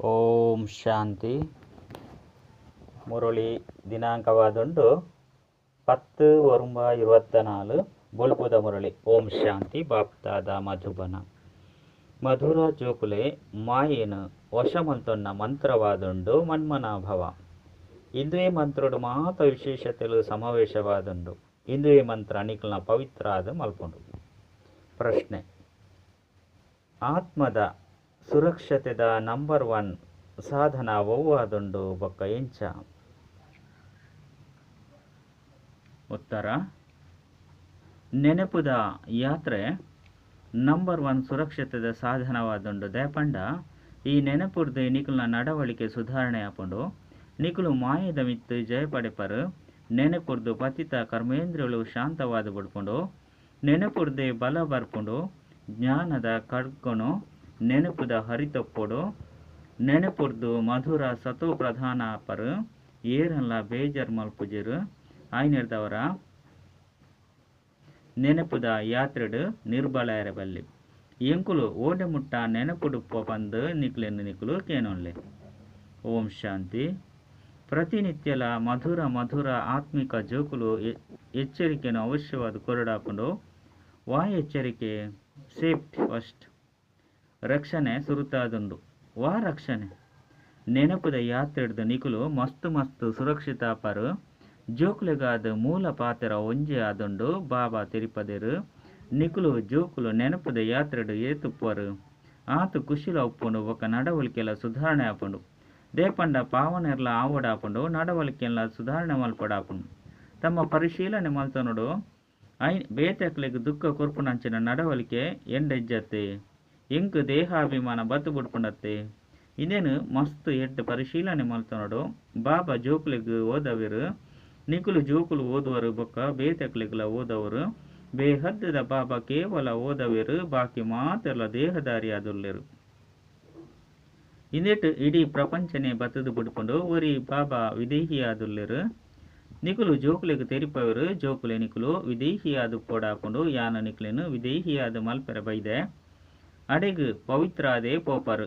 ಓಂ ಶಾಂತಿ. ಮುರಳಿ ದಿನಾಂಕವಾದುಂಡು 10/1/24 ಬುಲ್ಪುದ ಮುರಳಿ. ಓಂ ಶಾಂತಿ. ಬಾಪ್ತಾದ ಮಧುಬನ ಮಧುರ ಜೋಕುಲೆ ಮಾಯೇನು ವಶಮಂತೊನ್ನ ಮಂತ್ರವಾದುಂಡು ಮನ್ಮನಾಭವ. ಇಂದುವೆ ಮಂತ್ರುಡು ಮಾತ ವಿಶೇಷತೆಲು ಸಮಾವೇಶವಾದುಂಡು. ಇಂದುವೆ ಮಂತ್ರ ಅಣಿಕಲ್ನ ಪವಿತ್ರ ಆದ ಮಲ್ಪುಂಡು. ಪ್ರಶ್ನೆ: ಆತ್ಮದ ಸುರಕ್ಷತೆದ ನಂಬರ್ 1 ಸಾಧನ ಒವ್ವಾದುಂಡು ಬೊಕ್ಕ ಎಂಚ? ಉತ್ತರ: ನೆನಪುದ ಯಾತ್ರೆ ನಂಬರ್ 1 ಸುರಕ್ಷತೆದ ಸಾಧನವಾದುಂಡು. ದೇಪಂಡ ಈ ನೆನಪುರ್ದು ನಿಕುಲ್ನ ನಡವಳಿಕೆ ಸುಧಾರಣೆ ಆಪುಂಡು. ನಿಕುಲು ಮಾಯದ ಮಿತ್ತು ಜಯಪಡೆಪರು. ನೆನಪುರ್ದು ಪತಿತ ಕರ್ಮೇಂದ್ರಿಯಲು ಶಾಂತವಾದ ಬಿಡ್ಪುಂಡು. ನೆನಪುರ್ದೆ ಬಲ ಬರ್ಪುಂಡು. ಜ್ಞಾನದ ಕಡ್ಕೊನು ನೆನಪುದ ಹರಿತೊಪ್ಪುಡು. ನೆನಪುರ್ದು ಮಧುರ ಸತೋ ಪ್ರಧಾನ ಆಪರು. ಏರಲ್ಲ ಬೇಜರ್ ಮಲ್ಪುಜಿರು ಆಯ್ನಿರ್ದವರ ನೆನಪುದ ಯಾತ್ರೆಡು ನಿರ್ಬಲ ಬಲ್ಲಿ. ಎಂಕುಲು ಓಡೆ ಮುಟ್ಟ ನೆನಪುಡುಪ್ಪ ಬಂದು ನಿಕುಲು ಕೇನೊನ್ಲೆ. ಓಂ ಶಾಂತಿ. ಪ್ರತಿನಿತ್ಯಲ ಮಧುರ ಮಧುರ ಆತ್ಮಿಕ ಜೋಕುಲು ಎಚ್ಚರಿಕೆಯನ್ನು ಅವಶ್ಯವಾದ ಕೊರಡಾಪುಂಡು. ಎಚ್ಚರಿಕೆ ಸೇಫ್ಟಿ ಫಸ್ಟ್. ರಕ್ಷಣೆ ಸುರುತಾದುಂಡು. ರಕ್ಷಣೆ ನೆನಪುದ ಯಾತ್ರೆಡ್ದು ನಿಕುಲು ಮಸ್ತು ಸುರಕ್ಷಿತ ಆಪರು. ಜೋಕುಲೆಗಾದ ಮೂಲ ಪಾತ್ರ ಒಂಜೆ ಆದುಂಡು ಬಾಬಾ ತಿರುಪದೇರು. ನಿಕುಲು ಜೋಕುಲು ನೆನಪುದ ಯಾತ್ರೆಡು ಏತುಪ್ಪರು. ಆತು ಖುಷಿಲ ಉಪ್ಪುಂಡು. ఒక ನಡವಳಿಕೆಲ ಸುಧಾರಣೆ ಆಪುಂಡು. ದೇಪಂಡ ಪಾವನೆರ್ಲ ಆವಡಾಪುಂಡು. ನಡವಳಿಕೆಲ್ಲ ಸುಧಾರಣೆ ಮಲ್ಪಡಾಪುಂಡು. ತಮ್ಮ ಪರಿಶೀಲನೆ ಮಲ್ತನುಡು ಬೇತಕ್ಲೆಗ್ ದುಃಖ ಕೊರ್ಪುನಂಚಿನ ನಡವಳಿಕೆ ಎಂಡೆಜ್ಜತ್ತೆ. ಎಂಕ್ ದೇಹಾಭಿಮಾನ ಬತ್ತು ಬಿಡ್ಪುಂಡತ್ತೆ. ಇದೇನು ಮಸ್ತ್ ಎಡ್ಡು ಪರಿಶೀಲನೆ ಮಲ್ತನೋಡು. ಬಾಬಾ ಜೋಕುಲೆಗ್ ಓದವಿರು. ನಿಕುಲು ಜೋಕುಲು ಓದುವರು ಬೊಕ್ಕ ಬೇತಕ್ಲೆಗ್ಲ ಓದವರು. ಬೇಹದ್ದದ ಬಾಬಾ ಕೇವಲ ಓದವಿರು. ಬಾಕಿ ಮಾತೆಲ್ಲ ದೇಹದಾರಿ ಆದುಲ್ಲೆರು. ಇಂದೆಟ್ ಇಡೀ ಪ್ರಪಂಚನೇ ಬತ್ತದು ಬಿಡ್ಪುಂಡು. ಒರಿ ಬಾಬಾ ವಿದೇಹಿಯಾದುಲ್ಲೆರು. ನಿಕುಲು ಜೋಕುಲೆಗ್ ತೆರಿಪವರು. ಜೋಕುಲೆ ನಿಕುಲು ವಿದೇಹಿಯಾದು ಪೋಡಾಪುಂಡು. ಯಾನ ನಿಕುಲೆನು ವಿದೇಹಿಯಾದ ಮಲ್ಪೆರ ಬೈದೆ ಅಡೆಗ್ ಪವಿತ್ರಾದೇ ಪೋಪರು.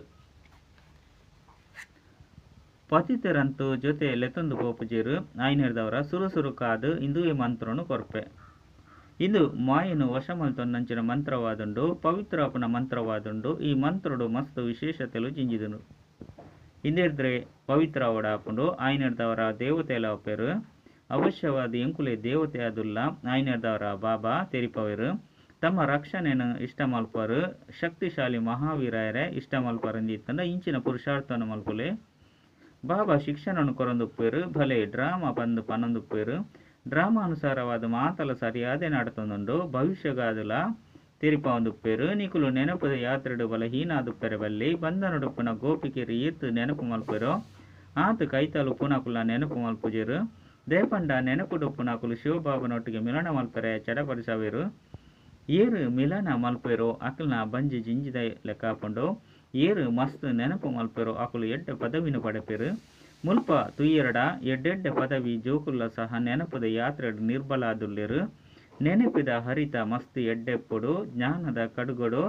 ಪತಿತರಂತು ಜೊತೆ ಲೆತೊಂದು ಪೋಪುಜೇರು ಆಯ್ನಿರ್ದವರ ಸುರುಕಾದು ಇಂದುವೆ ಮಂತ್ರನು ಕೊರ್ಪೆ. ಇಂದು ಮಾಯನು ವಶಮಲ್ತೊನ್ನಂಚಿನ ಮಂತ್ರವಾದುಂಡು. ಪವಿತ್ರಾಪುನ ಮಂತ್ರವಾದುಂಡು. ಈ ಮಂತ್ರಡು ಮಸ್ತ್ ವಿಶೇಷತೆಲು ಜಿಂಜಿದುಂಡು. ಇಂದೆರ್ದ್ರೆ ಪವಿತ್ರ ಓಡಾಪುಂಡು. ಆಯ್ನಿರ್ದವರ ದೇವತೆಲ ಒಪ್ಪೆರು. ಅವಶ್ಯವಾದ ಎಂಕುಲೆ ದೇವತೆ ಆದುಲ್ಲ. ಆಯ್ನಿರ್ದವರ ಬಾಬಾ ತೆರಿಪವೆರು. ತಮ್ಮ ರಕ್ಷಣೆಯನ್ನು ಇಷ್ಟ ಮಲ್ಪರು. ಶಕ್ತಿಶಾಲಿ ಮಹಾವೀರಾಯರೇ ಇಷ್ಟ ಮಲ್ಪರಂದಿತ್ತಂದ ಇಂಚಿನ ಪುರುಷಾರ್ಥವನ್ನು ಮಲ್ಪುಲೆ. ಬಾಬಾ ಶಿಕ್ಷಣವನ್ನು ಕೊರಂದುಪ್ಪೇರು. ಭಲೆ ಡ್ರಾಮಾ ಬಂದು ಪನ್ನೊಂದುಪ್ಪೇರು. ಡ್ರಾಮಾ ಅನುಸಾರವಾದ ಮಾತಲ ಸರಿಯಾದೆ ನಡತೊಂದುಂಡು. ಭವಿಷ್ಯಗಾದುಲ ತೆರಿಪ ಒಂದುಪ್ಪೇರು. ನಿಕುಲು ನೆನಪುದ ಯಾತ್ರೆಡು ಬಲಹೀನಾದುಪ್ಪೆರೆ ಬಲ್ಲಿ. ಬಂಧನುಡುಪ್ಪುನ ಗೋಪಿಕೆರು ಈತ್ ನೆನಪು ಮಲ್ಪೆರು. ಆತು ಕೈತಲು ಪುನಕುಲ ನೆನಪು ಮಲ್ಪುಜೆರು. ದೇಪಂಡ ನೆನಪುಡುಪ್ಪು ನಕುಲು ಶಿವಬಾಬನೊಟ್ಟಿಗೆ ಮಿಲನ ಮಲ್ಪೆರೆ ಚಡಪಡಿಸವೇರು. ಏರು ಮಿಲನ ಮಲ್ಪೆರು ಅಕಲ್ನ ಬಂಜಿ ಜಿಂಜಿದ ಲೆಕ್ಕಾಪುಂಡು. ಏರು ಮಸ್ತ್ ನೆನಪು ಮಲ್ಪೆರು ಅಕುಲು ಎಡ್ಡೆ ಪದವಿನ ಪಡೆಪೆರು. ಮುಲ್ಪ ತುಯ್ಯರಡ ಎಡ್ಡೆಡ್ಡೆ ಪದವಿ ಜೋಕುಲ್ಲ ಸಹ ನೆನಪುದ ಯಾತ್ರೆಡು ನಿರ್ಬಲ ಆದುಲ್ಲೆರು. ನೆನಪಿದ ಹರಿತ ಮಸ್ತ್ ಎಡ್ಡೆಪ್ಪುಡು. ಜ್ಞಾನದ ಕಡುಗೊಡು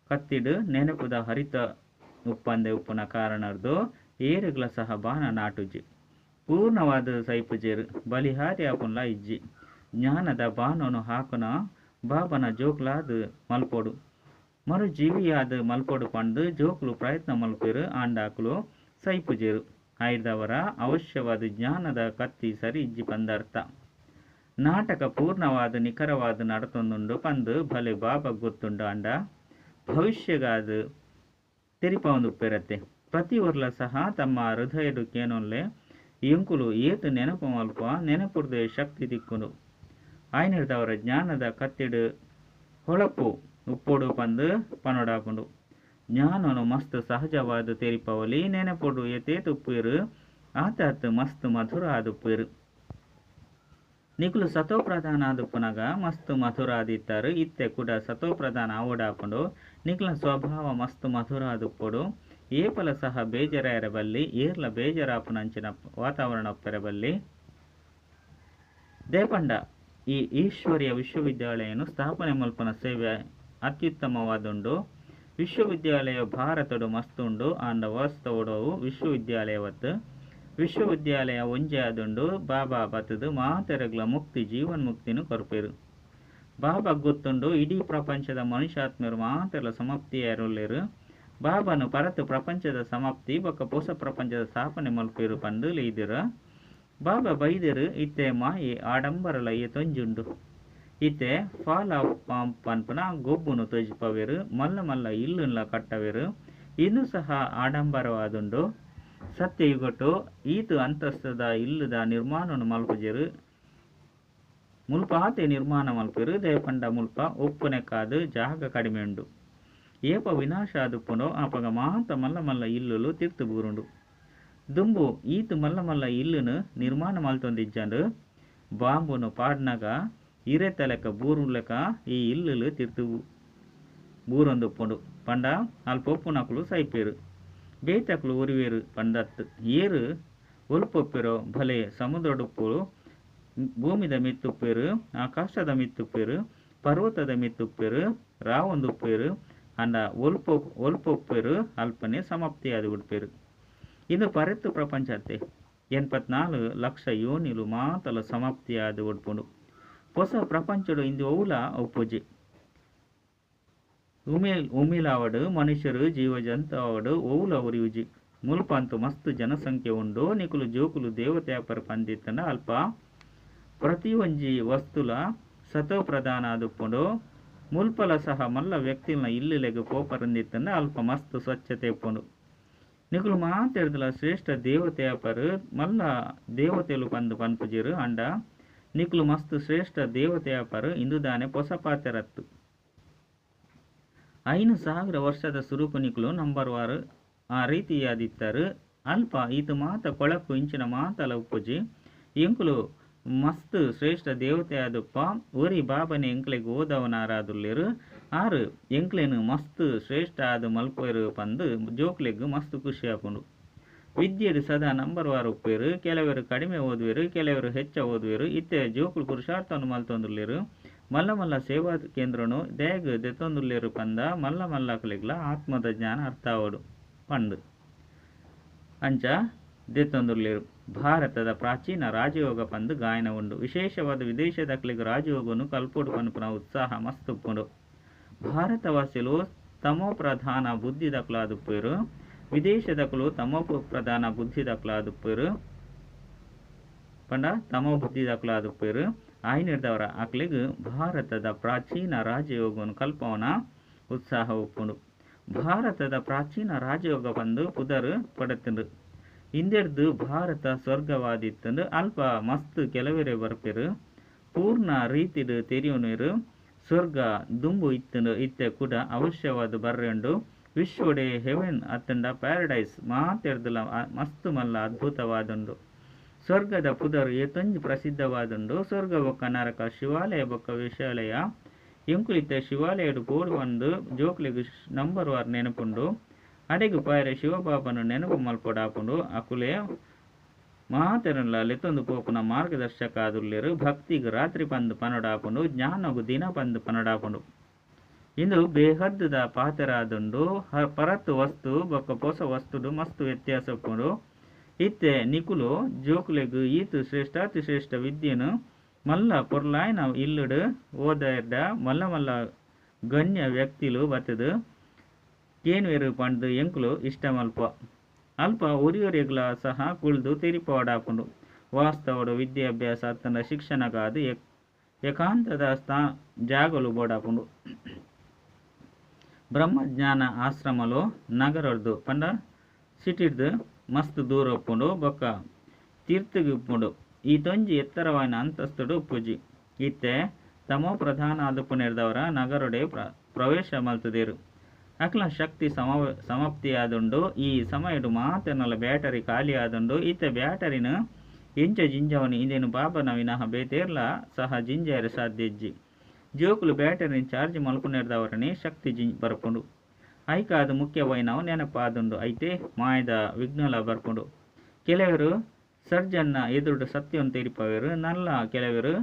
ಕತ್ತಿಡು ನೆನಪುದ ಹರಿತ ಉಪ್ಪಂದೆ ಉಪ್ಪುನ ಕಾರಣರ್ದು ಏರುಗಳ ಸಹ ಬಾನ ನಾಟುಜಿ. ಪೂರ್ಣವಾದ ಸೈಪುಜೇರು ಬಲಿಹಾರಿ ಆಪುನ್ಲ ಇಜ್ಜಿ. ಜ್ಞಾನದ ಬಾನೋನು ಹಾಕುನ ಬಾಬನ ಜೋಕುಲಾದ ಮಲ್ಪೊಡು. ಮರು ಜೀವಿಯಾದ ಮಲ್ಪೊಡು ಪಂಡು ಜೋಕುಲು ಪ್ರಯತ್ನ ಮಲ್ಪೇರು. ಆಂಡಾಕುಲು ಸೈಪುಜೇರು ಆಯ್ದವರ ಅವಶ್ಯವಾದ ಜ್ಞಾನದ ಕತ್ತಿ ಸರಿ ಇಜ್ಜಿ ಪಂದರ್ಥ. ನಾಟಕ ಪೂರ್ಣವಾದ ನಿಖರವಾದ ನಡತೊಂದುಂಡು ಪಂದು ಭಲೆ ಬಾಬಾ ಗೊತ್ತುಂಡು. ಆಂಡ ಭವಿಷ್ಯಗಾದ ತೆರಿಪ ಒಂದುಪ್ಪೆರತ್ತೆ. ಪ್ರತಿ ಒರ್ಲ ಸಹ ತಮ್ಮ ಹೃದಯಡು ಕೇನೊಲ್ಲೆ ಎಂಕುಲು ಏತು ನೆನಪು ಮಲ್ಪ ನೆನಪುರ್ದೆ ಶಕ್ತಿ ದಿಕ್ಕುಂಡು. ಆಯ್ನಿರ್ದವರ ಜ್ಞಾನದ ಕತ್ತಿಡು ಹೊಳಪು ಉಪ್ಪೊಡು ಪಂದು ಪನೊಡಾಪುಂಡು. ಜ್ಞಾನನು ಮಸ್ತ್ ಸಹಜವಾದ ತೆರಿಪವಲಿ. ನೆನಪೊಡು ಎತ್ತೇತುಪ್ಪೇರು. ಆತ ಮಸ್ತ್ ಮಧುರ ಆದುಪ್ಪೇರು. ನಿಕುಲು ಸತೋಪ್ರಧಾನ ಆದುಪ್ಪುನಗ ಮಸ್ತ್ ಮಧುರ ಆದಿತ್ತಾರು. ಇತ್ತೆ ಕೂಡ ಸತೋಪ್ರಧಾನ ಆವಡಾಪುಂಡು. ನಿಕುಲ ಸ್ವಭಾವ ಮಸ್ತ್ ಮಧುರ ಆದುಪ್ಪೊಡು. ಏಪಲ ಸಹ ಬೇಜರಾಯರ ಬಲ್ಲಿ. ಏರ್ಲ ಬೇಜರಾಪುನಂಚಿನ ವಾತಾವರಣ ಒಪ್ಪೆರ ಬಲ್ಲಿ. ದೇಪಂಡ ಈ ಈಶ್ವರ್ಯ ವಿಶ್ವವಿದ್ಯಾಲಯನು ಸ್ಥಾಪನೆ ಮಲ್ಪನ ಸೇವೆ ಅತ್ಯುತ್ತಮವಾದುಂಡು. ವಿಶ್ವವಿದ್ಯಾಲಯ ಭಾರತಡು ಮಸ್ತುಂಡು ಆಂಡ ವಾಸ್ತವಡವು ವಿಶ್ವವಿದ್ಯಾಲಯವತ್ತು ವಿಶ್ವವಿದ್ಯಾಲಯ ಒಂಜೆ ಆದುಂಡು ಬಾಬಾ ಬತ್ತದು ಮಾತೆರಗ್ಲ ಮುಕ್ತಿ ಜೀವನ್ ಮುಕ್ತಿನು ಕೊರ್ಪೆರು. ಬಾಬಾ ಗೊತ್ತುಂಡು ಇಡೀ ಪ್ರಪಂಚದ ಮನುಷ್ಯಾತ್ಮರು ಮಾತೆರ್ಲ ಸಮಾಪ್ತಿಯಾರುಲ್ಲೆರು. ಬಾಬಾನು ಪರತು ಪ್ರಪಂಚದ ಸಮಾಪ್ತಿ ಬೊಕ್ಕ ಹೊಸ ಪ್ರಪಂಚದ ಸ್ಥಾಪನೆ ಮಲ್ಪೆರು ಪಂದು ಲೀದಿರ. ಬಾಬಾ ಬೈದರು ಇತ್ತೆ ಮಾಯೆ ಆಡಂಬರಲ ತೊಂಜುಂಡು. ಇತ್ತೆ ಫಾಲ್ ಆಫ್ ಪಾಂಪ್ ಪನ್ಪನ ಗೊಬ್ಬುನು ತೊಜ್ಪವೆರು. ಮಲ್ಲ ಮಲ್ಲ ಇಲ್ಲುನ್ಲ ಕಟ್ಟವೆರು. ಇನ್ನೂ ಸಹ ಆಡಂಬರವಾದುಂಡು. ಸತ್ಯ ಯುಗಟು ಈತು ಅಂತಸ್ತದ ಇಲ್ಲದ ನಿರ್ಮಾಣವನ್ನು ಮಲ್ಪುಜೆರು. ಮುಲ್ಪಾತೆ ನಿರ್ಮಾಣ ಮಲ್ಪೆರು. ದೇಪಂಡ ಮುಲ್ಪ ಒಪ್ಪನೆ ಕಾದು ಜಾಗ ಕಡಿಮೆ ಉಂಡು. ಏಪ ವಿನಾಶ ಆದುಪ್ಪುಂಡು ಆಪಗ ಮಾತ ಮಲ್ಲ ಮಲ್ಲ ಇಲ್ಲುಲು ತಿರ್ತು ಬೂರುಂಡು. ದುಂಬು ಈತು ಮಲ್ಲ ಮಲ್ಲ ಇಲ್ಲುನು ನಿರ್ಮಾಣ ಮಲ್ತೊಂದಿಜ್ಜಂಡು ಬಾಂಬುನು ಪಾಡ್ನಾಗ ಇರೆತಲೆಕ ಬೂರುಲೆಕ ಈ ಇಲ್ಲುಲು ತಿರ್ತು ಬೂರೊಂದುಪ್ಪುಂಡು. ಪಂಡ ಅಲ್ಪೊಪ್ಪುನಕುಲು ಸೈಪೇರು ಬೇತಕುಲು ಉರಿವೇರು ಪಂಡತ್ತು ಏರು ಒಲ್ಪೊಪ್ಪೆರೋ ಭಲೆ ಸಮುದ್ರಡುಪ್ಪುಳು ಭೂಮಿದ ಮಿತ್ತುಪ್ಪೇರು ಆಕಾಶದ ಮಿತ್ತುಪ್ಪೇರು ಪರ್ವತದ ಮಿತ್ತುಪ್ಪೇರು ರಾವೊಂದುಪ್ಪೇರು ಅಂಡ ಒಲ್ಪೊಪ್ಪೇರು ಅಲ್ಪನೆ ಸಮಾಪ್ತಿಯಾದ ಉಡ್ಪೇರು. ಇದು ಪರೆತ್ತು ಪ್ರಪಂಚತೆ 84 ಲಕ್ಷ ಯೋನಿಲು ಮಾತಲ ಸಮಾಪ್ತಿಯಾದ ಉಡ್ಪುಂಡು. ಹೊಸ ಪ್ರಪಂಚಡು ಇಂದು ಔಲ ಒಪ್ಪುಜಿ ಉಮಿಲಾವಡು ಮನುಷ್ಯರು ಜೀವ ಜಂತುವಾಡು ಔಲ ಉರಿಯುಜಿ. ಮುಲ್ಪಂತು ಮಸ್ತು ಜನಸಂಖ್ಯೆ ಉಂಡು. ನಿಕುಲು ಜೋಕುಲು ದೇವತ್ಯಾಪರ ಪಂದಿತ್ತಂಡ ಅಲ್ಪ ಪ್ರತಿ ಒಂಜಿ ವಸ್ತುಲ ಸತೋ ಪ್ರಧಾನ ಆದುಪ್ಪುಂಡು. ಮುಲ್ಪಲ ಸಹ ಮಲ್ಲ ವ್ಯಕ್ತಿಲ್ನ ಇಲ್ಲುಲೆಗೆ ಪೋಪರಂದಿತ್ತಂಡ ಅಲ್ಪ ಮಸ್ತು ಸ್ವಚ್ಛತೆ ಇಪ್ಪುಂಡು. ನಿಕುಲು ಮಾತೆರ್ದಲ ಶ್ರೇಷ್ಠ ದೇವತೆಯಾಪರು ಮಲ್ಲ ದೇವತೆಲು ಪಂದು ಪನ್ಪುಜಿರು ಅಂಡ ನಿಕುಲು ಮಸ್ತು ಶ್ರೇಷ್ಠ ದೇವತೆಯಾಪರು ಇಂದುದಾನೆ ಪೊಸಪಾತೆರತ್ತು 5,000 ವರ್ಷದ ಸುರುಕು ನಿಕುಲು ನಂಬರ್ವಾರು ಆ ರೀತಿಯಾದಿತ್ತರು. ಅಲ್ಪ ಈತು ಮಾತ ಕೊಳಕು ಇಂಚಿನ ಮಾತಲ ಉಪ್ಪುಜಿ ಎಂಕುಲು ಮಸ್ತ್ ಶ್ರೇಷ್ಠ ದೇವತೆ ಆದುಪ್ಪ ಒರಿ ಬಾಬನೆ ಎಂಕ್ಲೆಗ್ ಓದವನಾರಾದುಲ್ಲೆರು. ಆರು ಎಂಕ್ಲೆನು ಮಸ್ತ್ ಶ್ರೇಷ್ಠ ಆದು ಮಲ್ಪೇರು ಪಂದು ಜೋಕ್ಲೆಗ್ ಮಸ್ತ್ ಖುಷಿ ಆಪುಂಡು. ವಿದ್ಯೆಡು ಸದಾ ನಂಬರ್ವಾರು ಉಪ್ಪೇರು. ಕೆಲವರು ಕಡಿಮೆ ಓದುವೆರು, ಕೆಲವರು ಹೆಚ್ಚ ಓದುವೆರು. ಇತ್ತೆ ಜೋಕುಲು ಪುರುಷಾರ್ಥವನ್ನು ಮಲ್ತೊಂದುಲ್ಲೆರು. ಮಲ್ಲ ಮಲ್ಲ ಸೇವಾ ಕೇಂದ್ರನು ದೇಗ್ ದೆತ್ತೊಂದುಲ್ಲೆರು ಪಂದ ಮಲ್ಲ ಮಲ್ಲಕ್ಲೆಗ್ಲ ಆತ್ಮದ ಜ್ಞಾನ ಅರ್ಥ ಆವಡು ಪಂಡು ಅಂಚ ದೆತ್ತೊಂದುಲ್ಲೆರು. ಭಾರತದ ಪ್ರಾಚೀನ ರಾಜಯೋಗ ಪಂದು ಗಾಯನ ಉಂಡು. ವಿಶೇಷವಾದ ವಿದೇಶದಕ್ಲೆಗ್ ರಾಜಯೋಗನು ಕಲ್ಪೋಡು ಪನ್ಪುನ ಉತ್ಸಾಹ ಮಸ್ತ್ ಉಪ್ಪುಂಡು. ಭಾರತವಾಸಿಲು ತಮೋ ಪ್ರಧಾನ ಬುದ್ಧಿದಕ್ಲಾದುಪ್ಪೇರು. ವಿದೇಶದಕುಲು ತಮೋ ಪ್ರಧಾನ ಬುದ್ಧಿದಕ್ಲಾದುಪ್ಪೇರು ಪಂಡ ತಮೋ ಬುದ್ಧಿದಕ್ಲಾದುಪ್ಪೇರು. ಆಯ್ನಿರ್ದವರ ಅಕ್ಲೆಗ್ ಭಾರತದ ಪ್ರಾಚೀನ ರಾಜಯೋಗನು ಕಲ್ಪವನ ಉತ್ಸಾಹ ಉಪ್ಪುಂಡು. ಭಾರತದ ಪ್ರಾಚೀನ ರಾಜಯೋಗ ಪಂದು ಪುದರು ಪಡತುಂಡು. ಇಂದೆರ್ದು ಭಾರತ ಸ್ವರ್ಗವಾದಿತ್ತಂದು ಅಲ್ಪ ಮಸ್ತ್ ಕೆಲವೆರೆ ಬರ್ಪೆರು. ಪೂರ್ಣ ರೀತಿಡು ತೆರಿಯುನೇರು. ಸ್ವರ್ಗ ದುಂಬು ಇತ್ತಂಡು ಇತ್ತೆ ಕೂಡ ಅವಶ್ಯವಾದ ಬರ್ರೆಂಡು. ವಿಶ್ವಡೆ ಹೆವೆನ್ ಅತ್ತಂಡ ಪ್ಯಾರಡೈಸ್ ಮಾತೆರ್ದುಲ ಮಸ್ತ್ ಮಲ್ಲ ಅದ್ಭುತವಾದುಂಡು. ಸ್ವರ್ಗದ ಪುದರು ಏತೊಂಜಿ ಪ್ರಸಿದ್ಧವಾದುಂಡು. ಸ್ವರ್ಗ ಬೊಕ್ಕ ನರಕ ಶಿವಾಲಯ ಬೊಕ್ಕ ವಿಶಾಲಯ ಎಂಕುಲಿತ್ತೆ ಶಿವಾಲಯಡು ಪೋಡು ಪಂದು ಜೋಕ್ಲೆಗ್ ನಂಬರ್ವಾರು ನೆನಪುಂಡು. ಅಡೆಗು ಪಾಯರೆ ಶಿವಬಾಬನು ನೆನಪು ಮಲ್ಪೊಡಾಪುಂಡು. ಅಕುಲೆ ಮಾತೆರಲ್ಲ ಲೆತ್ತೊಂದು ಪೋಪುನ ಮಾರ್ಗದರ್ಶಕ ಆದುಲ್ಲೆರು. ಭಕ್ತಿಗ್ ರಾತ್ರಿ ಪಂದು ಪನೊಡಾಪುಂಡು. ಜ್ಞಾನಗು ದಿನ ಪಂದು ಪನೊಡಾಪುಂಡು. ಇಂದು ಬೇಹದ್ದುದ ಪಾತೆರಾದುಂಡು. ಪರತ್ತು ವಸ್ತು ಬೊಕ್ಕ ಹೊಸ ವಸ್ತುಡು ಮಸ್ತ್ ವ್ಯತ್ಯಾಸ ಉಪ್ಪುಂಡು. ಇತ್ತೆ ನಿಕುಲು ಜೋಕುಲೆಗ್ ಈತು ಶ್ರೇಷ್ಠಾತಿ ಶ್ರೇಷ್ಠ ವಿದ್ಯೆನು ಮಲ್ಲ ಪೊರ್ಲಾಯ್ನ ಇಲ್ಲುಡು ಓದೆರ್ಡ ಮಲ್ಲ ಮಲ್ಲ ಗಣ್ಯ ವ್ಯಕ್ತಿಲು ಬತ್ತದು ಕೇನ್ವೆರು ಪಂಡು ಎಂಕುಲು ಇಷ್ಟ ಮಲ್ಪ ಅಲ್ಪ ಒರಿಯೊರೆಗ್ಲ ಸಹ ಕುಳ್ದು ತಿರಿಪೋಡಾಪುಂಡು. ವಾಸ್ತವಡು ವಿದ್ಯಾಭ್ಯಾಸ ಅತ್ತಂಡ ಶಿಕ್ಷಣಗಾದು ಏಕಾಂತದ ಜಾಗಲು ಬೋಡಾಪುಂಡು. ಬ್ರಹ್ಮಜ್ಞಾನ ಆಶ್ರಮಲು ನಗರದ್ದು ಪಂಡ ಸಿಟಿಡ್ದು ಮಸ್ತ್ ದೂರ ಉಪ್ಪುಂಡು. ಬೊಕ್ಕ ತೀರ್ಥಗಿ ಉಪ್ಪುಂಡು. ಈ ತೊಂಜಿ ಎತ್ತರವಾಯಿನ ಅಂತಸ್ತುಡು ಉಪ್ಪುಜಿ. ಇತ್ತೆ ತಮೋ ಪ್ರಧಾನ ಆದುಪ್ಪುನೆರ್ದವರ ನಗರೊಡೆ ಪ್ರವೇಶ ಮಲ್ತುದೇರು. ಅಕ್ಲ ಶಕ್ತಿ ಸಮಾಪ್ತಿಯಾದುಂಡು. ಈ ಸಮಯಡು ಮಾತೆನಲ ಬ್ಯಾಟರಿ ಖಾಲಿ ಆದುಂಡು. ಇತ್ತೆ ಬ್ಯಾಟರಿನ ಎಂಚ ಜಿಂಜವನು ಇಂದೇನು ಬಾಬನ ವಿನಃ ಬೇತೇರ್ಲ ಸಹ ಜಿಂಜಾರೆ ಸಾಧ್ಯಜ್ಜಿ. ಜೋಕುಲು ಬ್ಯಾಟರಿನ ಚಾರ್ಜ್ ಮಲ್ಪುನೆರ್ದವರನಿ ಶಕ್ತಿ ಬರ್ಪುಂಡು. ಐಕಾದು ಮುಖ್ಯವಾಯಿನವು ನೆನಪಾದುಂಡು. ಐತೆ ಮಾಯದ ವಿಘ್ನಲ ಬರ್ಪುಂಡು. ಕೆಲವರು ಸರ್ಜನ್ನ ಎದುರುಡು ಸತ್ಯವನ್ನು ತೆರಿಪವೆರು. ನಲ್ಲ ಕೆಲವರು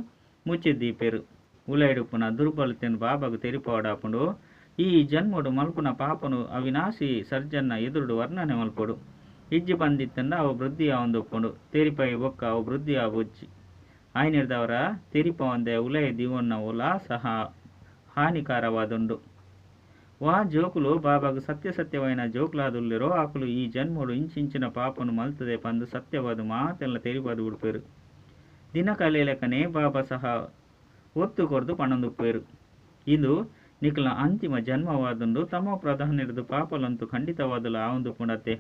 ಮುಚ್ಚಿದ್ದೀಪೆರು. ಉಲೈಡುಪ್ಪುನ ದುರ್ಬಲತೆಯನ್ನು ಬಾಬಾಗ ತೆರಿಪೋಡಾಪುಂಡು. ಈ ಜನ್ಮಡು ಮಲ್ಪುನ ಪಾಪನು ಅವಿನಾಶಿ ಸರ್ಜನ್ನ ಎದುರುಡು ವರ್ಣನೆ ಮಲ್ಪಡು. ಇಜ್ಜಿ ಬಂದಿತ್ತಂದ ಅವು ವೃದ್ಧಿ ಆವೊಂದುಪ್ಪುಂಡು. ತೆರಿಪೈ ಬೊಕ್ಕ ಅವು ವೃದ್ಧಿ ಆಬುಜ್ಜಿ. ಆಯ್ನಿಡ್ದವರ ತೆರಿಪ ಒಂದೆ ಉಲಯ ದಿವೊನ್ನ ಉಲ ಸಹ హానికారವಾದುಂಡು. ವಾ ಜೋಕುಲು ಬಾಬಾಗ ಸತ್ಯಸತ್ಯವೈನ ಜೋಕುಲಾದುಲ್ಲಿರೋ ಆಕುಲು ಈ ಜನ್ಮಡು ಇಂಚಿಂಚಿನ ಪಾಪನು ಮಲ್ತದೆ ಪಂದು ಸತ್ಯವಾದು ಮಾತೆಲ್ಲ ತೆರಿಪದು ಬಿಡ್ಪೇರು. ದಿನ ಕಲೆಲೆಕ್ಕನೆ ಬಾಬಾ ಸಹ ಒತ್ತು ಕೊರ್ದು ಪಣಂದುಪ್ಪೇರು. ಇದು ನಿಖಲ ಅಂತಿಮ ಜನ್ಮವಾದುಂಡು. ತಮೋ ಪ್ರಧಾನ ಹಿಡಿದು ಪಾಪಲಂತೂ ಖಂಡಿತವಾದಲು ಆವೊಂದು ಪುಣತೆ.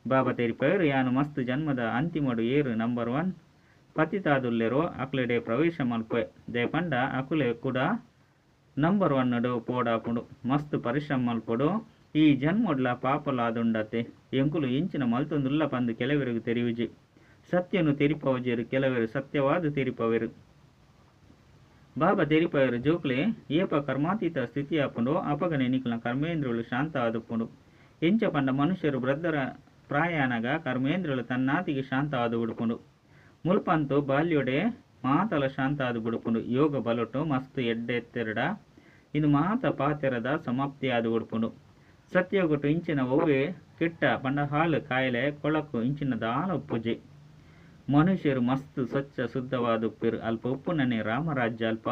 ಬಾಬಾ ತೆರಿಪೇರು ಯಾನು ಮಸ್ತ್ ಜನ್ಮದ ಅಂತಿಮಡು ಏರು ನಂಬರ್ 1 ಪತಿತಾದುಲ್ಲೆರೋ ಅಕ್ಲೆಡೆ ಪ್ರವೇಶ ಮಲ್ಪೆ ದೇ ಪಂಡ ಅಕುಲೆ ಕೂಡ ನಂಬರ್ 1 ಪೋಡಾಪುಡು ಮಸ್ತ್ ಪರಿಶ್ರಮ ಮಲ್ಪಡು. ಈ ಜನ್ಮಡ್ಲ ಪಾಪಲಾದುಂಡತೆ ಎಂಕುಲು ಇಂಚಿನ ಮಲ್ತೊಂದುಲ್ಲ ಪಂದು ಕೆಲವೆರಿಗೆ ತೆರಿವಿಜಿ. ಸತ್ಯನು ತೆರಿಪವಜೇರು ಕೆಲವೆರು ಸತ್ಯವಾದ ತೆರಿಪವೆರು. ಬಾಬಾ ತೆರಿಪವೆರು ಜೋಕ್ಲೆ ಏಪ ಕರ್ಮಾತೀತ ಸ್ಥಿತಿ ಆಪುಂಡು ಅಪಗನೆ ನಿಖಲ ಕರ್ಮೇಂದ್ರಗಳು ಶಾಂತ ಆದುಪ್ಪುಂಡು. ಎಂಚ ಪಂಡ ಮನುಷ್ಯರು ವೃದ್ಧರ ಪ್ರಾಯಾನಗ ಕರ್ಮೇಂದ್ರಗಳು ತನ್ನಾತಿಗೆ ಶಾಂತ ಆದು ಬಿಡುಪುಂಡು. ಮುಲ್ಪಂತು ಬಾಲ್ಯೊಡೆ ಮಾತಲ ಶಾಂತ ಆದು ಬಿಡುಪುಂಡು. ಯೋಗ ಬಲೊಟ್ಟು ಮಸ್ತ್ ಎಡ್ಡೆತ್ತೆರಡ ಇದು ಮಾತ ಪಾತೆರದ ಸಮಾಪ್ತಿ ಆದು ಬಿಡುಪುಂಡು. ಸತ್ಯಗೊಟ್ಟು ಇಂಚಿನ ಒವ್ವೆ ಕೆಟ್ಟ ಪಂಡ ಹಾಲು ಕಾಯಿಲೆ ಕೊಳಕು ಇಂಚಿನ ದಾಲ ಉಪ್ಪುಜೆ. ಮನುಷ್ಯರು ಮಸ್ತ್ ಸ್ವಚ್ಛ ಶುದ್ಧವಾದ ಉಪ್ಪಿರು. ಅಲ್ಪ ಉಪ್ಪುನನೆ ರಾಮರಾಜ್ಯ ಅಲ್ಪ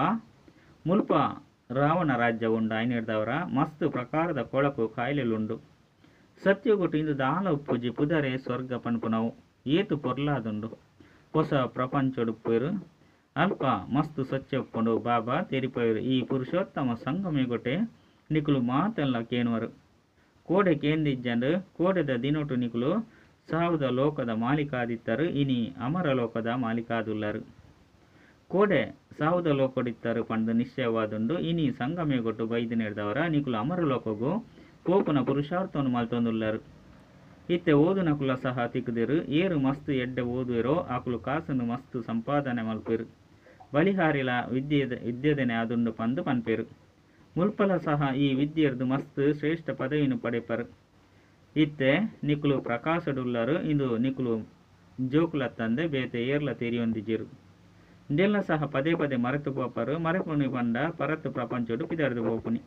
ಮುಲ್ಪ ರಾವಣ ರಾಜ್ಯ ಉಂಡು. ಐನಿಡ್ದವರ ಮಸ್ತ್ ಪ್ರಕಾರದ ಕೊಳಕು ಕಾಯಿಲೆಲುಂಡು. ಸತ್ಯಗೊಟ್ಟು ಇಂದು ದಾಲ ಉಪ್ಪುಜಿ ಪುದರೆ ಸ್ವರ್ಗ ಪನ್ಪುನವು ಏತು ಪೊರ್ಲಾದುಂಡು. ಹೊಸ ಪ್ರಪಂಚಡುಪ್ಪೇರು ಅಲ್ಪ ಮಸ್ತ್ ಸ್ವಚ್ಛ ಉಪ್ಪುಂಡು. ಬಾಬಾ ತೆರಿಪೇರು ಈ ಪುರುಷೋತ್ತಮ ಸಂಗಮೆಗೊಟ್ಟೆ ನಿಕುಲು ಮಾತೆಲ್ಲ ಕೇನುವರು. ಕೋಡೆ ಕೇಂದಿಜ್ಜಂಡು ಕೋಡೆದ ದಿನೊಟ್ಟು ನಿಕುಲು ಸಾವುದ ಲೋಕದ ಮಾಲಿಕಾದಿತ್ತರು ಇನಿ ಅಮರ ಲೋಕದ ಮಾಲಿಕಾದುಲ್ಲರು. ಕೋಡೆ ಸಾವುದ ಲೋಕಡಿತ್ತರು ಪಂಡು ನಿಶ್ಚಯವಾದುಂಡು. ಇನಿ ಸಂಗಮೆಗೊಟ್ಟು ಬೈದು ನೆಡ್ದವರ ನಿಕುಲು ಅಮರ ಲೋಕಗೂ ಪೋಪುನ ಪುರುಷಾರ್ಥವನ್ನು ಮಲ್ತೊಂದುಲ್ಲರು. ಇತ್ತೆ ಓದುನಕುಲ ಸಹ ತಿಕ್ಕದಿರು. ಏರು ಮಸ್ತ್ ಎಡ್ಡೆ ಓದುವೆರೋ ಆಕುಲು ಕಾಸನ್ನು ಮಸ್ತ್ ಸಂಪಾದನೆ ಮಲ್ಪೇರು. ಬಲಿಹಾರಿಲ ವಿದ್ಯೆದನೆ ಆದುಂಡು ಪಂದು ಪನ್ಪೇರು. ಮುಲ್ಪಲ ಸಹ ಈ ವಿದ್ಯೆರ್ದು ಮಸ್ತ್ ಶ್ರೇಷ್ಠ ಪದವಿನು ಪಡೆಪರು. ಇತ್ತೆ ನಿಕುಲು ಪ್ರಕಾಶಡುಲ್ಲರು. ಇಂದು ನಿಕುಲು ಜೋಕುಲ ತಂದೆ ಬೇತೆ ಏರ್ಲ ತೆರಿಯೊಂದಿಜಿರು. ಇಂದೆಲ್ಲ ಸಹ ಪದೇ ಪದೇ ಮರೆತು ಪೋಪರು. ಮರೆಪುನಿ ಪಂಡ ಪರತ್ತು ಪ್ರಪಂಚಡು ಪಿದರ್ದು ಪೋಪುನಿ.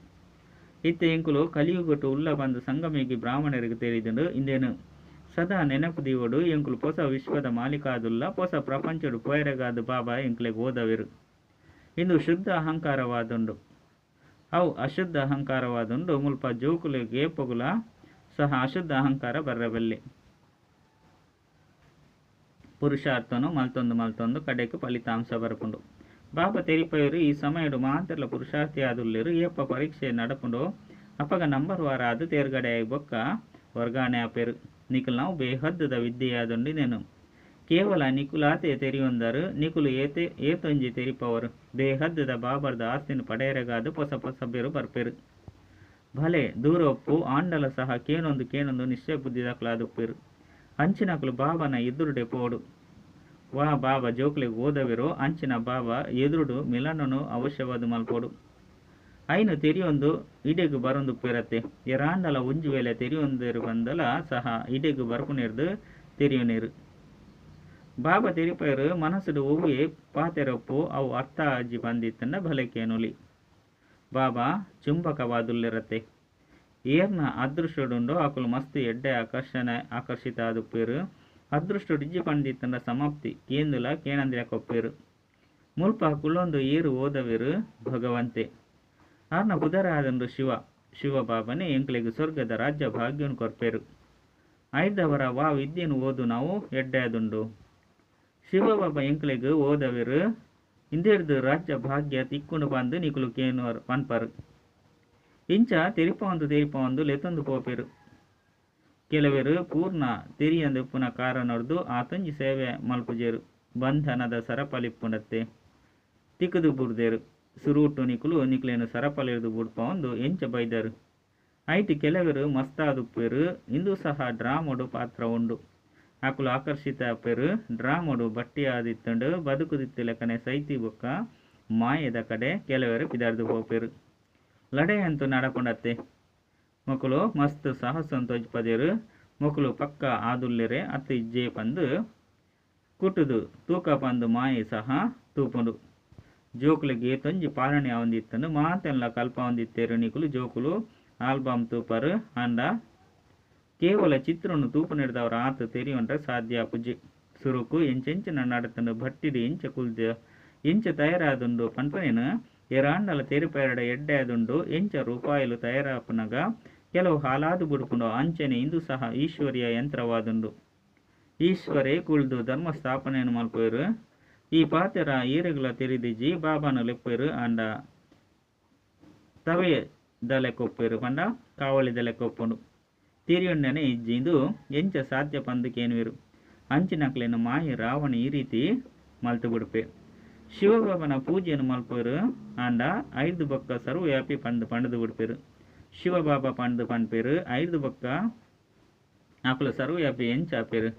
ಇತ್ತೆ ಎಂಕುಲು ಕಲಿಯುಗೊಟ್ಟು ಉಲ್ಲ ಬಂದು ಸಂಗಮಿಗೆ ಬ್ರಾಹ್ಮಣರಿಗೆ ತೆರಿದುಂಡು. ಇಂದೇನು ಸದಾ ನೆನಪು ದೀವಡು ಎಂಕುಲು ಹೊಸ ವಿಶ್ವದ ಮಾಲಿಕಾದುಲ್ಲ ಹೊಸ ಪ್ರಪಂಚಡು ಪೋಯರೆಗಾದು ಬಾಬಾ ಎಂಕುಲೆಗೆ ಓದವೆರು. ಇಂದು ಶುದ್ಧ ಅಹಂಕಾರವಾದುಂಡು ಅವು ಅಶುದ್ಧ ಅಹಂಕಾರವಾದುಂಡು. ಮುಲ್ಪ ಜೋಕುಲಿಗೆ ಏಪಗುಲ ಸಹ ಅಶುದ್ಧ ಅಹಂಕಾರ ಬರ್ರಬಲ್ಲೆ. ಪುರುಷಾರ್ಥನು ಮಲ್ತೊಂದು ಕಡೆಗೆ ಫಲಿತಾಂಶ ಬರಪುಂಡು. ಬಾಬಾ ತೆರಿಪೇರು ಈ ಸಮಯಡು ಮಾತೆರ್ಲ ಪುರುಷಾರ್ಥಿ ಆದುಲ್ಲೆರು. ಏಪ ಪರೀಕ್ಷೆ ನಡಪುಂಡು ಅಪಗ ನಂಬರ್ ವಾರ ಅದು ತೇರ್ಗಡೆ ಆಗಿ ಬೊಕ್ಕ ವರ್ಗಾಣೆ ಆಪೇರು. ನಿಕುಲು ನಾವು ಬೇಹದ್ದದ ವಿದ್ಯೆಯಾದುಂಡಿನೇನು ಕೇವಲ ನಿಕುಲಾತೆ ತೆರಿಯೊಂದರು. ನಿಕುಲು ಏತೊಂಜಿ ತೆರಿಪವರು ಬೇಹದ್ದದ ಬಾಬರ್ದ ಆಸ್ತಿನ ಪಡೆಯರೆಗಾದು ಹೊಸ ಬೇರು ಬರ್ಪೇರು. ಭಲೆ ದೂರ ಒಪ್ಪು ಆಂಡಲ ಸಹ ಕೇನೊಂದು ನಿಶ್ಚಯ ಬುದ್ಧಿದಾಕಲಾದುಪ್ಪೇರು. ಅಂಚಿನಕುಲು ಬಾಬನ ಎದುರುಡೆ ಪೋಡು. ವಾ ಬಾಬಾ ಜೋಕ್ಲೆಗೆ ಓದವಿರೋ ಅಂಚಿನ ಬಾಬಾ ಎದುರುಡು ಮಿಲನನು ಅವಶ್ಯವಾದ ಮಲ್ಪೋಡು. ಐನು ತೆರಿಯೊಂದು ಇಡೆಗು ಬರೊಂದುಪ್ಪೇರತ್ತೆ. ಎರಾಂಡಲ ಉಂಜು ವೇಳೆ ತೆರಿಯೊಂದಿರು ಬಂದಲ ಸಹ ಇಡೆಗು ಬರ್ಪುನೇರ್ದು ತೆರಿಯೋನೇರು. ಬಾಬಾ ತೆರಿಪೇರು ಮನಸ್ಸುಡು ಒವ್ವೆ ಪಾತೆರೊಪ್ಪು ಅವು ಅರ್ಥ ಅಜ್ಜಿ ಬಂದಿತ್ತಂಡ ಭಲೆಕೇನುಲಿ. ಬಾಬಾ ಚುಂಬಕವಾದುಲ್ಲಿರತ್ತೆ. ಏರ್ನ ಅದೃಷ್ಟಡುಂಡು ಆಕುಲು ಮಸ್ತ್ ಎಡ್ಡೆ ಆಕರ್ಷಿತ ಆದುಪ್ಪೇರು. ಅದೃಷ್ಟಡು ಇಜ್ಜಿ ಪಂಡಿತ್ತಂಡ ಸಮಾಪ್ತಿ ಕೇಂದುಲ ಕೇಣಂದಿರ ಕೊಪ್ಪೇರು. ಮುಲ್ಪ ಕುಳ್ಳೊಂದು ಏರು ಓದವೆರು ಭಗವಂತೆ. ಆರ್ನ ಪುದರ ಆದಂಡು ಶಿವ ಬಾಬನೇ ಎಂಕ್ಲೆಗೆ ಸ್ವರ್ಗದ ರಾಜ್ಯ ಭಾಗ್ಯನು ಕೊರ್ಪೇರು. ಐದವರ ವಾ ವಿದ್ಯೆನು ಓದು ನಾವು ಎಡ್ಡೆ ಆದುಂಡು. ಶಿವಬಾಬಾ ಎಂಕ್ಲೆಗೆ ಓದವೆರು ಇಂದೆರ್ದು ರಾಜ್ಯ ಭಾಗ್ಯ ತಿಕ್ಕುಂಡು ಬಂದು ನಿಕುಲು ಕೇನು ಪನ್ಪರು. ಇಂಚ ತೆರಿಪವಂದು ಲೆತೊಂದು ಪೋಪೇರು. ಕೆಲವೆರು ಪೂರ್ಣ ತೆರಿಯಂದು ಪುನಃ ಕಾರ ನೋಡ್ದು ಆತಂಜಿ ಸೇವೆ ಮಲ್ಪುಜೇರು. ಬಂಧನದ ಸರಪಲಿಪ್ಪುಂಡತ್ತೆ ತಿಕ್ಕದು ಬುಡ್ದೇರು. ಸುರುಟು ನಿಕುಲೇನು ಸರಪಲಿರ್ದು ಬುಡ್ಪವಂದು ಎಂಚ ಬೈದರು. ಐಟಿ ಕೆಲವೆರು ಮಸ್ತಾದುಪ್ಪೇರು. ಇಂದು ಸಹ ಡ್ರಾಮಡು ಪಾತ್ರ ಉಂಡು. ಆಕುಲು ಆಕರ್ಷಿತ ಪೇರು. ಡ್ರಾಮಡು ಬಟ್ಟಿ ಆದಿತ್ತಂಡು ಬದುಕುದಿತ್ತು ಲೆಕ್ಕನೆ ಸೈತಿ ಬೊಕ್ಕ ಮಾಯದ ಕಡೆ ಕೆಲವೆರು ಪಿದಾರ್ದು ಹೋಪೇರು. ಲಡೆಯಂತೂ ನಡಪುಂಡತ್ತೆ. ಮಕ್ಕಳು ಮಸ್ತ್ ಸಾಹಸಂತ ತೊಜ್ಪದೇರು. ಮಕ್ಕಳು ಪಕ್ಕ ಆದುಲ್ಲೆರೆ ಅತ್ತು ಇಜ್ಜೆ ಪಂದು ಕುಟುದು ತೂಕ ಪಂದು ಮಾಯೆ ಸಹ ತೂಪುಂಡು. ಜೋಕುಲಿಗೆ ತೊಂಜಿ ಪಾಲನೆ ಆವಂದಿತ್ತಂದು ಮಾತೆಲ್ಲ ಕಲ್ಪ ಹೊಂದಿತ್ತೇರು ನಿಕುಲು ಜೋಕುಲು ಆಲ್ಬಮ್ ತೂಪರು ಅಂಡ ಕೇವಲ ಚಿತ್ರವನ್ನು ತೂಪು ನೀಡಿದವರ ಆತ ತೆರೆಯುವಂಟ ಸಾಧ್ಯ ಪುಜಿ ಸುರುಕು ಎಂಚೆಂಚಿನ ನಡತನು ಭಟ್ಟಿಡಿ ಎಂಚ ಕುಲ್ದ ಎಂಚ ತಯಾರಾದುಂಡು ಪನ್ಪನೇನು ಎರಾಂಡಲ ತೆರಿಪೆರಡ ಎಡ್ಡೆ ಆದುಂಡು ಎಂಚ ರೂಪಾಯಿಲು ತಯಾರಾಪನಗ ಕೆಲವು ಹಾಲಾದು ಬುಡುಪುಂಡು ಅಂಚನೆ ಇಂದು ಸಹ ಈಶ್ವರಿಯ ಯಂತ್ರವಾದುಂಡು ಈಶ್ವರೇ ಕುಳ್ದು ಧರ್ಮ ಸ್ಥಾಪನೆಯನ್ನು ಮಲ್ಪೇರು ಈ ಪಾತೆರ ಈರೆಗಳ ತೆರಿದಿಜಿ ಬಾಬಾನು ಲೆಪ್ಪೇರು ಅಂಡ ತವೆ ದಲೆ ಕೊಪ್ಪೇರು ಪಂಡ ಕಾವಳಿ ದಲೆ ಕೊಪ್ಪುಂಡು ತಿರಿಯೊಂಡನೆ ಇಜ್ಜಿಂದು ಎಂಚ ಸಾಧ್ಯ ಪಂದಕೇನುವಿರು ಅಂಚಿನಕ್ಲೇನು ಮಾಯಿ ರಾವಣ ಈ ರೀತಿ ಮಲ್ತು ಬಿಡುಪೆ ಶಿವಬಾಬನ ಪೂಜೆಯನ್ನು ಮಲ್ಪೇರು ಅಂಡ 5 ಬೊಕ್ಕ ಸರ್ವವ್ಯಾಪಿ ಪಂಡದು ಬಿಡ್ಪೇರು ಶಿವಬಾಬಾ ಪಂಡು ಪನ್ಪೇರು 5 ಬೊಕ್ಕ ಆಕುಲ ಸರ್ವವ್ಯಾಪಿ ಎಂಚ ಆಪೇರು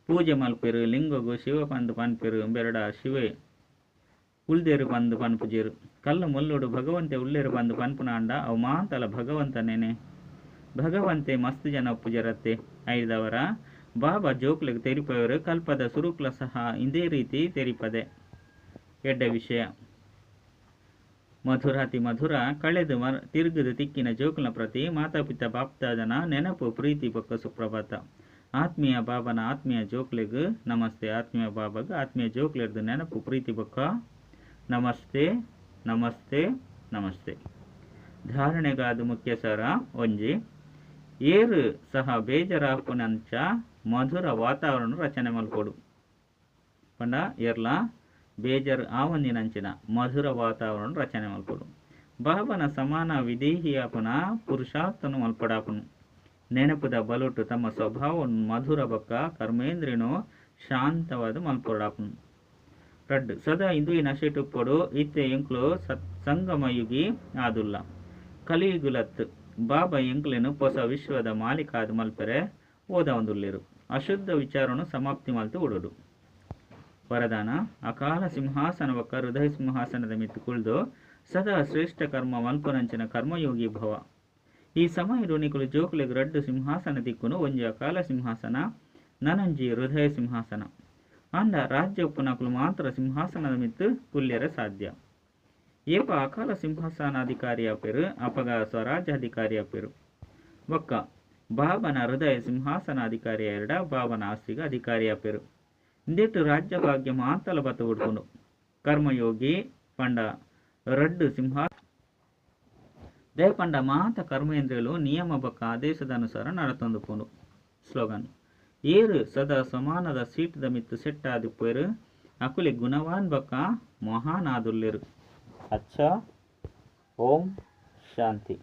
ಪೂಜೆ ಮಲ್ಪೇರು ಲಿಂಗಗು ಶಿವ ಪಂದು ಪನ್ಪೇರು ಬೆರಡ ಶಿವೆ ಉಳ್ದೇರು ಪಂದು ಪನ್ಪುಜೇರು ಕಲ್ಲು ಮುಲ್ಲುಡು ಭಗವಂತೆ ಉಳ್ಳೇರು ಪಂದು ಪನ್ಪುನ ಅಂಡ ಅವು ಮಾತಲ ಭಗವಂತನೇನೆ ಭಗವಂತೆ ಮಸ್ತ್ ಜನ ಪೂಜರತ್ತೆ ಐದವರ ಬಾಬಾ ಜೋಕ್ಲಿಗೆ ತೆರಿಪವರು ಕಲ್ಪದ ಸುರುಕ್ಲ ಸಹ ಇದೇ ರೀತಿ ತೆರಿಪದೆ ಎಡ್ಡ ವಿಷಯ ಮಧುರಾತಿ ಮಧುರ ಕಳೆದು ತಿರುಗದು ತಿಕ್ಕಿನ ಜೋಕುಲ ಪ್ರತಿ ಮಾತಾಪಿತ ಬಾಪ್ತಾದನ ನೆನಪು ಪ್ರೀತಿ ಬೊಕ್ಕ ಸುಪ್ರಭಾತ ಆತ್ಮೀಯ ಬಾಬನ ಆತ್ಮೀಯ ಜೋಕ್ಲಿಗೂ ನಮಸ್ತೆ ಆತ್ಮೀಯ ಬಾಬಾಗ ಆತ್ಮೀಯ ಜೋಕ್ಲಿರ್ದು ನೆನಪು ಪ್ರೀತಿ ಬೊಕ್ಕ ನಮಸ್ತೆ ನಮಸ್ತೆ ನಮಸ್ತೆ ಧಾರಣೆಗಾದು ಮುಖ್ಯ ಸರ ಒಂಜಿ ಏರು ಸಹ ಬೇಜಾರಾಪುನಂಚ ಮಧುರ ವಾತಾವರಣ ರಚನೆ ಮಲ್ಪೋಡು ಪಂಡ ಏರ್ಲ ಬೇಜಾರು ಆವಂದಿನಂಚಿನ ಮಧುರ ವಾತಾವರಣ ರಚನೆ ಮಲ್ಪೋಡು ಬಾಬನ ಸಮಾನ ವಿದೇಹಿಯಾಪುನ ಪುರುಷಾರ್ಥನು ಮಲ್ಪಡಾಪುನು ನೆನಪುದ ಬಲುಟು ತಮ್ಮ ಸ್ವಭಾವವನ್ನು ಮಧುರ ಬೊಕ್ಕ ಕರ್ಮೇಂದ್ರಿನು ಶಾಂತವಾದ ಮಲ್ಪೊಡಾಪುನು ರಡ್ಡು ಸದಾ ಇಂದು ಈ ನಶೆಟುಪ್ಪೊಡು ಇತ್ತೆ ಎಂಕ್ಲು ಸಂಗಮಯುಗಿ ಆದುಲ್ಲ ಕಲಿಯುಗುಲತ್ತು ಬಾಬಾ ಎಂಕ್ಲೆನು ಹೊಸ ವಿಶ್ವದ ಮಾಲೀಕಾದ ಮಲ್ಪರೆ ಓದ ಒಂದುಲ್ಲೇರು ಅಶುದ್ಧ ವಿಚಾರನು ಸಮಾಪ್ತಿ ಮಲ್ತು ಉಡುಡು ವರದಾನ ಅಕಾಲ ಸಿಂಹಾಸನ ಬೊಕ್ಕ ಹೃದಯ ಸಿಂಹಾಸನದ ಮಿತ್ತು ಕುಳ್ದು ಸದಾ ಶ್ರೇಷ್ಠ ಕರ್ಮ ಮಲ್ಪನಂಚಿನ ಕರ್ಮಯೋಗಿ ಭವ ಈ ಸಮಯ ನಿಕುಲು ಜೋಕುಲಿಗೆ ರಡ್ಡು ಸಿಂಹಾಸನ ದಿಕ್ಕುನು ಒಂಜಿ ಅಕಾಲ ಸಿಂಹಾಸನ ನನಂಜಿ ಹೃದಯ ಸಿಂಹಾಸನ ಅಂಡ ರಾಜ್ಯ ಉಪ್ಪುನಕುಲು ಮಾತ್ರ ಸಿಂಹಾಸನದ ಮಿತ್ತು ಕುಲ್ಯರ ಸಾಧ್ಯ ಏಪ ಅಕಾಲ ಸಿಂಹಾಸನಾಧಿಕಾರಿ ಅಪೇರು ಅಪಗ ಸ್ವರಾಜ್ಯಾಧಿಕಾರಿ ಅಪೇರು ಒಕ್ಕ ಬಾಬನ ಹೃದಯ ಸಿಂಹಾಸನಾಧಿಕಾರಿ ಎರಡ ಬಾಬನ ಆಸ್ತಿಗ ಅಧಿಕಾರಿ ಅಪೇರು ಇಂದಿಟ್ಟು ರಾಜ್ಯ ಭಾಗ್ಯ ಮಾತಲ ಬತ್ತ ಉಡ್ಕೊಂಡು ಕರ್ಮಯೋಗಿ ಪಂಡ ರಡ್ಡು ದೇಪಂಡ ಮಾತ ಕರ್ಮೇಂದ್ರಿಯಲು ನಿಯಮ ಬೊಕ್ಕ ಆದೇಶದ ಅನುಸಾರ ನಡತೊಂದುಪುಂಡು ಸ್ಲೋಗನ್ ಏರು ಸದಾ ಸಮಾನದ ಸೀಟದ ಮಿತ್ತು ಸೆಟ್ ಆದಿಪ್ಪೇರು ಅಕುಲಿ ಗುಣವಾನ್ ಬೊಕ್ಕ ಮಹಾನ್ ಆದುಲ್ಲೇರು ಅಚ್ಚ ಓಂ ಶಾಂತಿ.